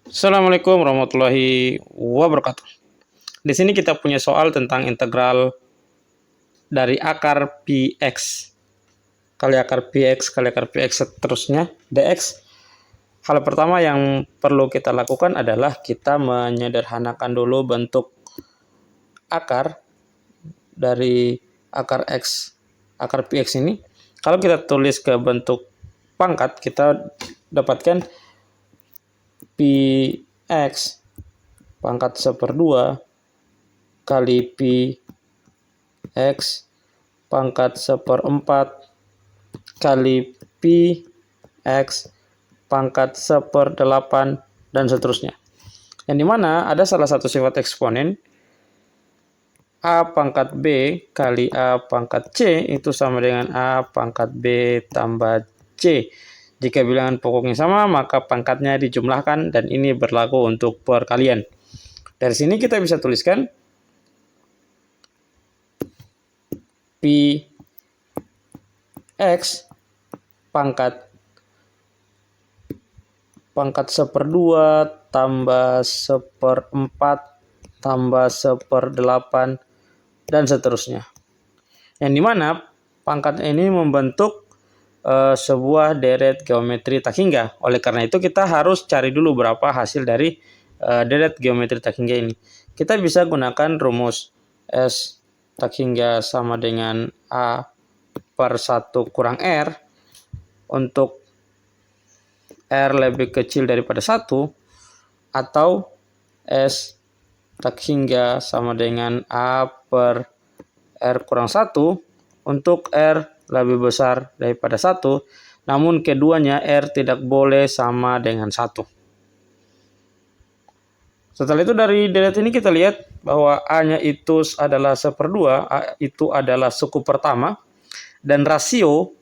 Assalamualaikum warahmatullahi wabarakatuh. Di sini kita punya soal tentang integral dari akar Px kali akar Px kali akar Px seterusnya dx. Hal pertama yang perlu kita lakukan adalah kita menyederhanakan dulu bentuk akar dari akar x, akar Px ini. Kalau kita tulis ke bentuk pangkat, kita dapatkan Px pangkat 1/2 kali Px pangkat 1/4 kali Px pangkat 1/8 dan seterusnya. Yang dimana ada salah satu sifat eksponen a pangkat b kali a pangkat c itu sama dengan a pangkat b tambah c. Jika bilangan pokoknya sama, maka pangkatnya dijumlahkan, dan ini berlaku untuk perkalian. Dari sini kita bisa tuliskan Px pangkat 1/2 tambah 1/4 tambah 1/8 dan seterusnya. Yang dimana pangkat ini membentuk sebuah deret geometri tak hingga. Oleh karena itu kita harus cari dulu berapa hasil dari deret geometri tak hingga ini. Kita bisa gunakan rumus S tak hingga sama dengan A/1 kurang R untuk R lebih kecil daripada 1, atau S tak hingga sama dengan A/R kurang 1 untuk R lebih besar daripada 1, namun keduanya R tidak boleh sama dengan 1. Setelah itu dari deret ini kita lihat bahwa A-nya itu adalah 1/2, A itu adalah suku pertama, dan rasionya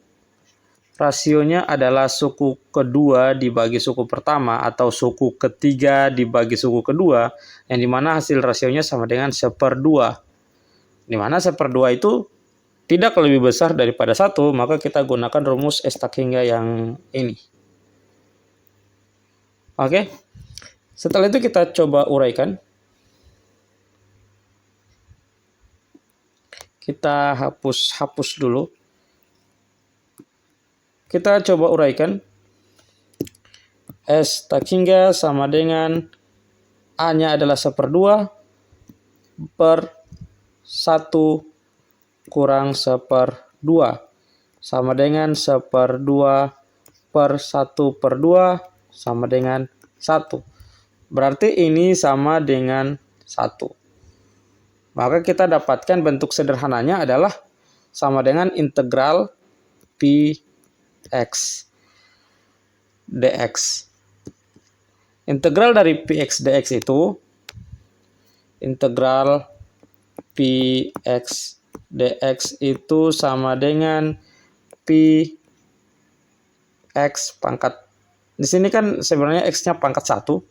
adalah suku kedua dibagi suku pertama atau suku ketiga dibagi suku kedua, yang dimana hasil rasionya sama dengan 1/2. Dimana 1/2 itu tidak lebih besar daripada 1, maka kita gunakan rumus S tak hingga yang ini. Oke. Setelah itu kita coba uraikan. Kita hapus dulu. Kita coba uraikan. S tak hingga sama dengan A-nya adalah 1/2 per 1 kurang 1/2 sama dengan 1/2 per 1/2 sama dengan 1. Berarti ini sama dengan 1. Maka kita dapatkan bentuk sederhananya adalah sama dengan integral Px dx. Integral dari Px dx itu integral Px dx itu sama dengan Px pangkat, di sini kan sebenarnya x-nya pangkat 1,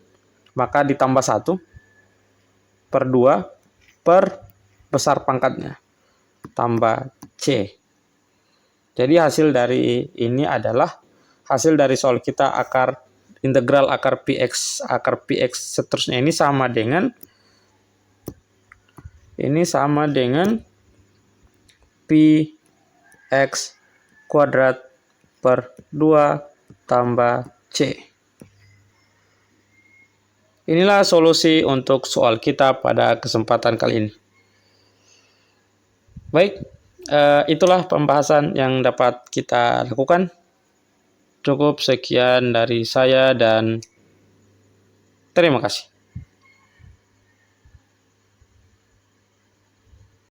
maka ditambah 1/2 per besar pangkatnya tambah c. Jadi hasil dari ini adalah hasil dari soal kita integral akar Px seterusnya ini sama dengan Px kuadrat per 2 tambah C. Inilah solusi untuk soal kita pada kesempatan kali ini. Baik, itulah pembahasan yang dapat kita lakukan. Cukup sekian dari saya dan terima kasih.